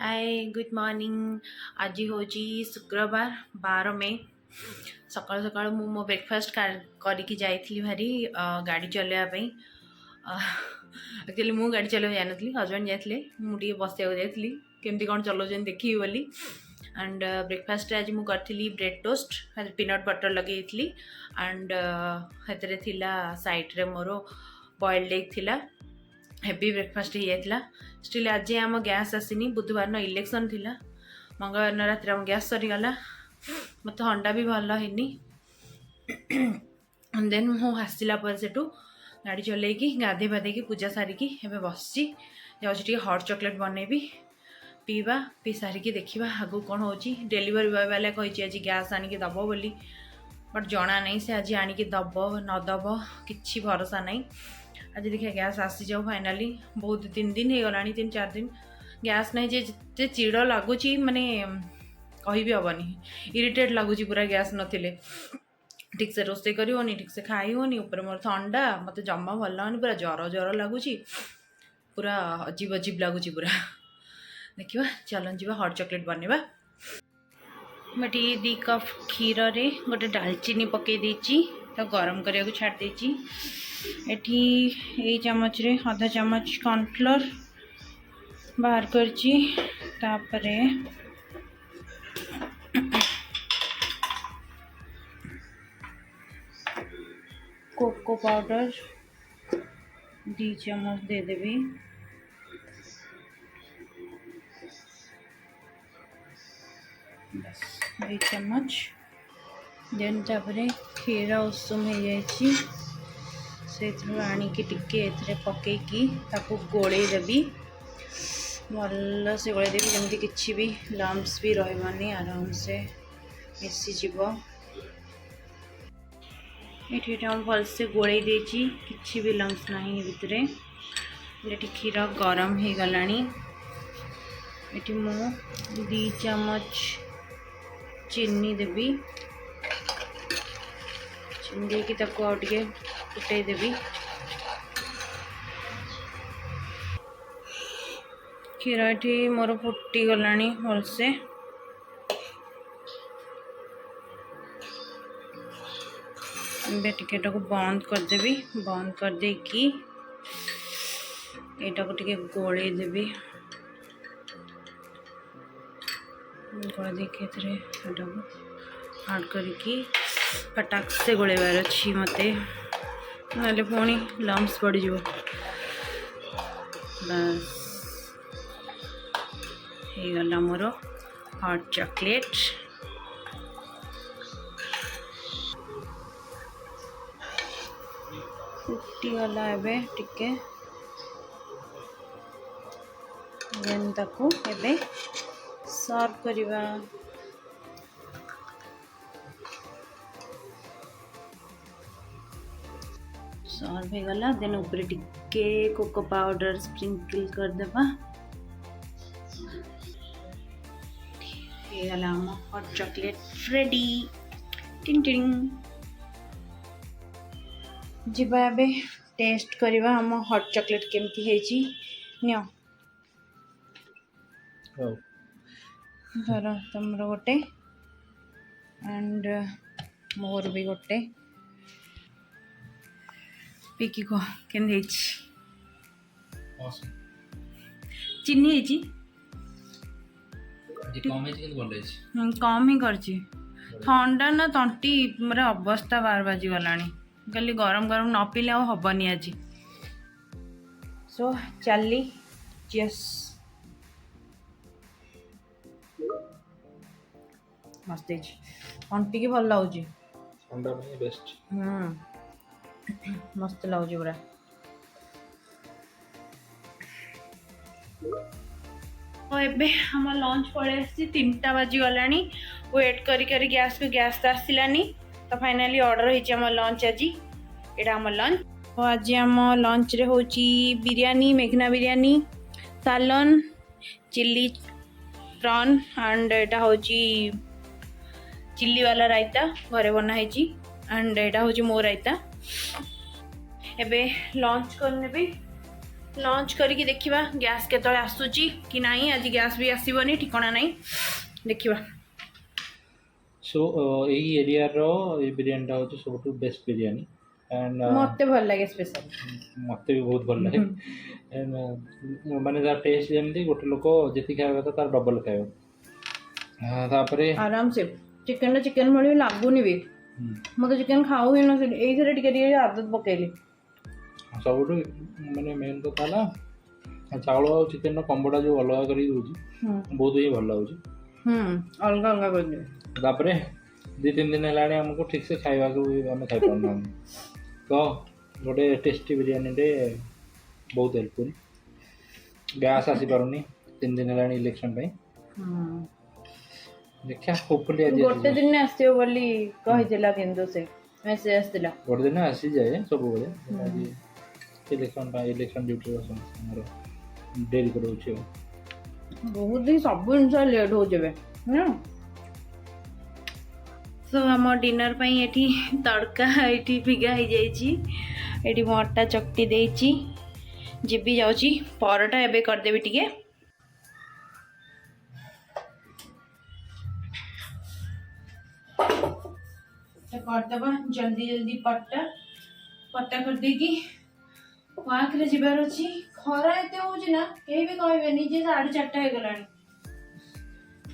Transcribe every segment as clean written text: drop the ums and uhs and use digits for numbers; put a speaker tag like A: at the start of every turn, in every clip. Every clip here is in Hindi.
A: Hi good morning. आज हूँ शुक्रवार 12 मई। सकाल सकाल मो ब्रेकफास्ट करके जाइली भारी गाड़ी चलैयापी। एक्चुअली मु गाड़ी चलैया जानी हजबैंड जाते मुझे बसिया जाइली केमती कौन चलाऊँ देखी बोली। एंड ब्रेकफास्ट आज मुझे करी ब्रेड टोस्ट पीनट बटर लगे एंड साइड रे मोर बॉइल्ड एग थिला। हेवी ब्रेकफास्ट हो जाता। स्टिल आज आम गैस आसनी बुधवार न इलेक्शन थिला। मंगलवार न रात गैस सरीगला मत अंडा भी भल है। देन मुझे आसला सेठू गाड़ी चलैकी गाधे बाधे पूजा सारिकी एवं बस जाऊँगी हट चॉकलेट बनैबी पीवा पी सारिकी देखा आगू कौन हो। डेलीवरी बॉय वाला कही आज गैस आनिक दब बोली बट जना नहीं से आज आनिक दब नदब कि भरोसा नहीं। आज देखिए गैस आसी जाऊ फाइनाली बहुत 3 दिन हो गला 3-4 दिन गैस नहीं जे चिड़ लगुच माने कह भी हेनी इरिटेट लगुच पूरा गैस नथिले ठीक से रोसे करी ठीक से खाई होनी ऊपर मोर ठंडा मत जमा भल होनी पूरा जर जर लगुच पूरा अजीब अजीब लगुच पूरा। देखा चलन जी हट चॉकलेट बनवा। मुझे 2 कप क्षीर रे गोटे डालचीनी पकई देची तो गरम करने को छाड़ देची। एठी ए चमच रे आधा चमच कॉर्नफ्लोर बाहर करची तापरे कोको पाउडर 2 चम्मच दे देवी। बस 2 चम्मच देन तापरे क्षीर उषुम हो जाइए से आणिकी टिके एथरे पकईकी ताकू गोले देवी भल से गोले देवी जमी किसी भी लम्स भी रही आराम से मिसीज। ये भलसे गोले देची किसी भी लम्स ना भितर ये क्षीर गरम हो गला। ये मु 2 चम्मच चीनी देवी चीनी देकी ताको आ टिके फुटे देवी। क्षीर ये मोर फुटी गला भलसे टिकेटा को बंद करदेवी बंद कर देकी एटा को टिके गोले देवी गोले देके एटा को ऐड करके फटाक से गोलेबार अच्छी मते ना पुणी लम्स पड़ जाव। बस हो गला मोर हॉट चॉकलेट। फुटीगला एबे टिके देन ताकू एबे सर्व करिवा। सर्व हो गला देन ऊपर टिके कोको पाउडर स्प्रिंकल कर देबा। हो गला हॉट चॉकलेट रेडी। टिंग टिंग जीवा एबे टेस्ट करवा हम हॉट चॉकलेट केमती है नियो धर तुमर गोटे एंड मोर भी गोटे पिकी को केन चीनी कम ही कर ठंडा ना तंटी मेरे अवस्था 12 बाजी गला कल गरम गरम न पीले हेनी आज। सो चली चीयर्स। मस्त अंटी की भल लगुच मस्त लगुच पूरा। तो एबे हम लंच पड़े 3टा बाजी गला वेट करी गैस को गैस तो आसलानी तो फाइनाली ऑर्डर हो लंच आज यहाँ आम लंच। तो आज आम लंच रे हो बिरयानी मेघना बिरयानी सालन चिल्ली प्रॉन एंड यहाँ हूँ चिल्ली वाला रायता घरे बनाई एंड यहाँ हूँ मो रायता। एबे लंच करने लंच करके देखिबा गैस केतळे आसुची कि नाही आज गैस भी आसीबनी ठिकाना नहीं देखिबा
B: सो यही एरिया रो ये बिरयानी होची सबटू बेस्ट बिरयानी एंड
A: मते भल लागे स्पेशल
B: मते भी बहुत भल लागे एंड माने दा टेस्ट जेमती गोटे लोक जेति खाଇବା କଥା तार डबल खायो तापरे
A: आराम से चिकन भली लागुनी भी मते चिकन खाऊ ही न एई थरे टिके आदत पकेली
B: सबटू माने मेन तो ताला चावल और चिकन रो कॉम्बोटा जो अलग करी दोची बहुत ही भल लाଗୁଛି
A: अलग अलग कर दे
B: तापरे 2-3 दिन हेलाणी हमको ठीक से खाଇବା को हम खाई पारना तो गोटे टेस्टी बिरयानी रे बहुत हेल्पफुल गैस आसी पारुनी 3 दिन हेलाणी इलेक्शन पे देखिया होपफुली आज
A: गोटे दिन आसियो बोली कहितला केंदो से मैसेज आस्तिला
B: गोटे दिन आसी जाए सब बेले आज इलेक्शन ड्यूटी हमर डेरी करोछि
A: बहुत ही सब जिनस लेट हो जाबे सो आम डिनर पाई एठी तड़का एठी भिगा हो जाइए एठी मो अटा चकटी देइची जीबी जाउची परोटा एबे कर देबी टिके करदबा जल्दी जल्दी पट्टा कर देगी वाक रे जिबार अछि खरा एते होची ना केही भी कहबेनी जे 4:30 हे गलानी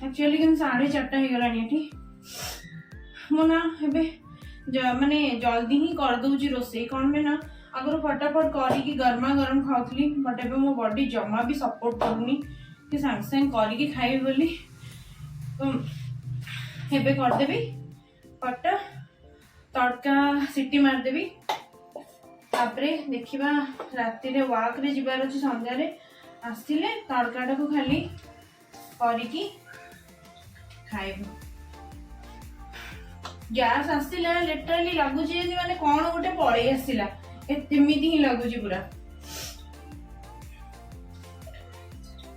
A: एक्चुअली कि 4:30 हे गलानी एठी मोना हेबे माने जल्दी ही कर दूची रोसे कौन में ना अगर फटाफट करी गरमा गरम खाऊली बट एबे मो बॉडी जमा भी सपोर्ट करूनी कि सांग सांग करी खाइबे बोली तो हेबे कर देबी पट्टा तड़का सीटी मार देबी तापरे देखिबा राति रे वाक रे जिबार अछि संध्या रे आसिले तड़काटा को खाली करी खाइबो गैस आसला लिटरली लगुच माने कौन गोटे पड़े आसला एमती ही लगुच पूरा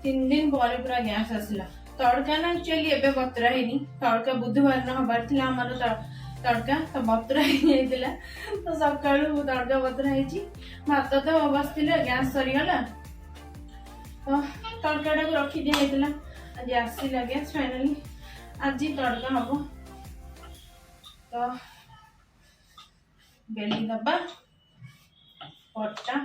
A: 3 दिन पर पूरा गैस आसला तड़का ना एक्चुअली एबे बतरा हेनी तड़का बुधवार न हबार थिला हमर तड़का तो बतरा हे तो सकाळु तड़का बतरा हेची भात तो बसतिले गैस सरी गला तो तड़काटा को रखी दिया हेतला आज आसीला गैस फाइनली आज तड़का हबो तो बेली दबा पट्टा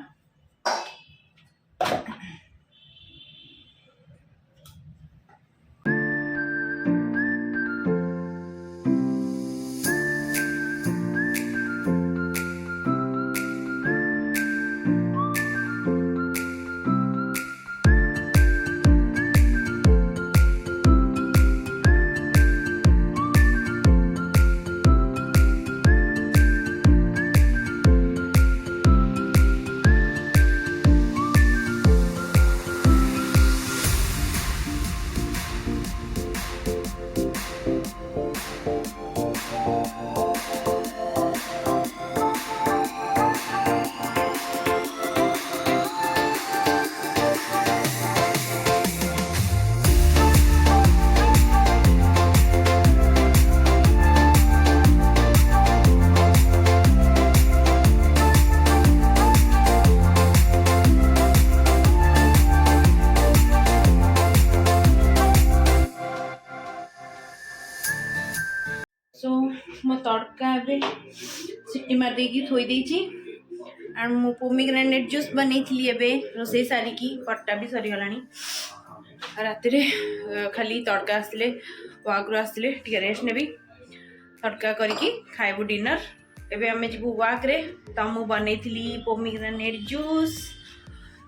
A: मो तड़का ए सीटी मार देगी थोई देची और मो पोमीग्रेनेट जूस बनी थी एबे रोसे सारिकी पट्टा भी सरीगलानी राति रे खाली तड़का आसले वाकरू आसले टिके रेस्ट नेबी तड़का करके खाइबू डिनर एबे आमे जीबू वाक रे त मु बनै थी पोमीग्रेनेट जूस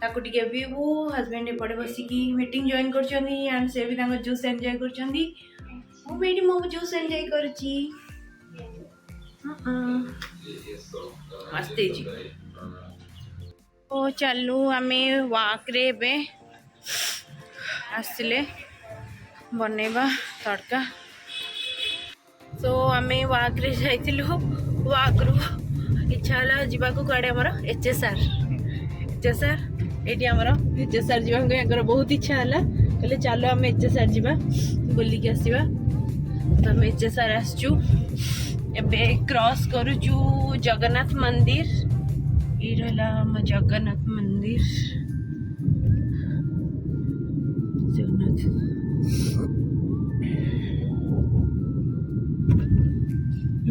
A: ताको टिके पीबू हस्बैंड एपटे बसिकी मीटिंग जॉइन करछनी एंड से भी ताको जूस एंजॉय करछनी मु बेटी मो जूस एंजॉय करची मस्त जी ओ चलू आमे वाक रे बे आसले बनैबा तड़का सो आमे वाक रे जाइतिलु वाक रु इच्छा हला जीवा को काडे हमर एचएसआर एटी हमर एचएसआर जीवा को याकर बहुत इच्छा हला कहले चलो आमे एचएसआर जीवा बोली के आसीबा तो आमे एचएसआर आसचू एबे क्रॉस करूचु जगन्नाथ मंदिर ये रहला हम जगन्नाथ मंदिर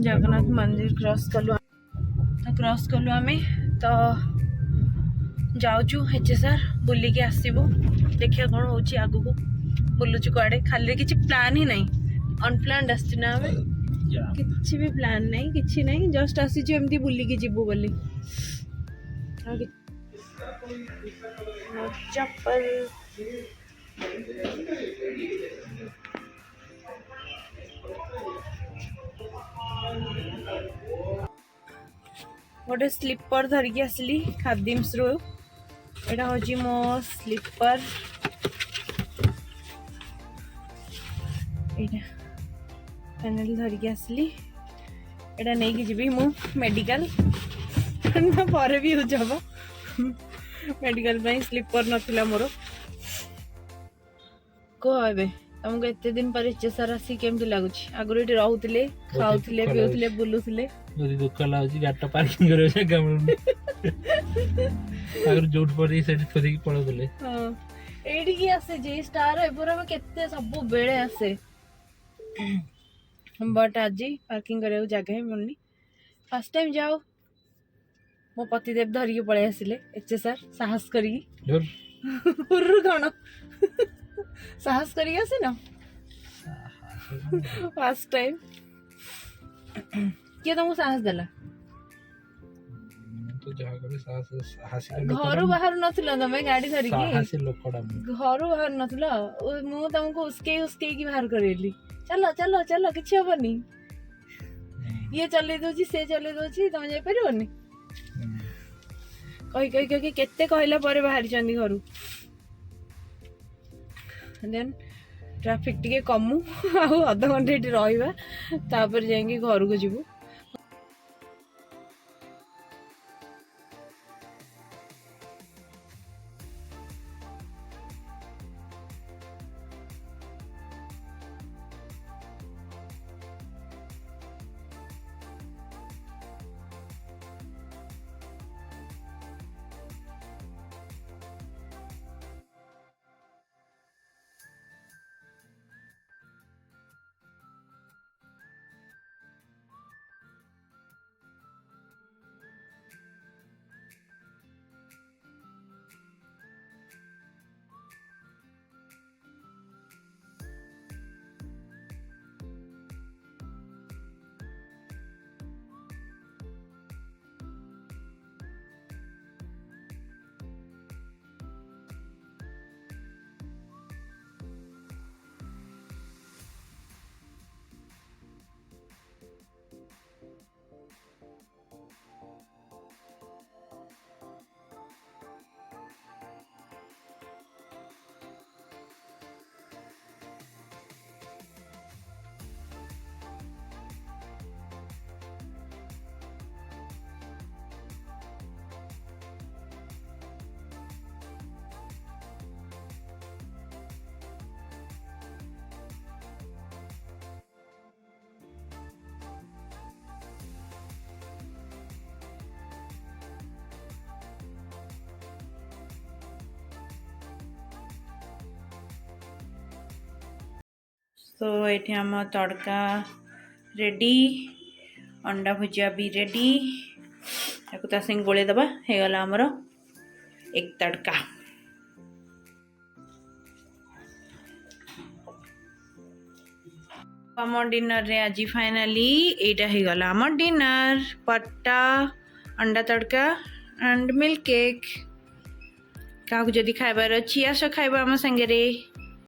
A: जगन्नाथ मंदिर क्रॉस कलु आम तो जाऊँ HSR बुलिकी आसबू देखिए कौन हो आगू को बुलुचु कड़े खाली किसी प्लान ही नहीं अनप्लान्ड आसना आम किसी भी प्लान नहीं किसी नहीं जस्ट आसीचु एमती बुलिकी जीवु बोली चप्पल गोटे स्लीपर धरिकी आसली खादिम्स रो एटा हूँ मो स्लीपर पैनल धरिकी आसली एटा नहीं कि जीवी मु मेडिकल पर भी यूज हम मेडिकल स्लीपर नथिला मोर कह ए तुमको एत दिन पर HSR आसी केमती लगुच आगुरी ये रोते खाऊले पीऊले बुलूले
B: যদি দুঃখ লাগুଛି ଗାଡ଼ିଟା ପାର୍କିଂ କରିବା ଜାଗା ମିଳୁନି ଆଗରୁ ଯୋଉଠି ପଡି ସେଠି ଥୋଇକି ପଳଉଥିଲେ
A: ହଁ ଏଇଠିକି ଆସେ ଯେ ଷ୍ଟାର ଏପର ଆମେ କେତେ ସବୁ ବେଳେ ଆସେ ବଟ୍ ଆଜି ପାର୍କିଂ କରିବାକୁ ଜାଗା ହିଁ ମିଳୁନି ଫାର୍ଷ୍ଟ ଟାଇମ୍ ଯାଉ ମୋ ପତିଦେବ ଧରିକି ପଳେଇ ଆସିଲେ HSR ସାହସ କରିକି ହୁର୍ରୁ କଣ ସାହସ କରିକି ଆସିନ ଫାର୍ଷ୍ଟ ଟାଇମ୍ किए तुमको साहस देला
B: तो जहा करे साहसी
A: घर बाहर नथिला तमे गाड़ी धरिकी
B: साहसी लोकड़ा
A: घर बाहर नथिला मु तुमको उसके की बाहर करेली चलो चलो चलो किछि हबनी ये चले दोची से चले दोची तमे जाय परिबनी कहि कहि कहि केते कहला परे बाहर चंदी घरु देन ट्रैफिक टिके कमु आ आधा घंटे एटी रहिबा तापर जाएंगे घर को जीवु तो ये आम तड़का रेडी अंडा भुजिया भी रेडी ताको ता संग गोले दबा हे गला हमरो एक तड़का आम डिनर रे आज फाइनली एटा हे गला आम डिनर पट्टा अंडा तड़का एंड मिल्क केक क्या जदि खाइबार अच्छी आस खाइबा आम संगे रे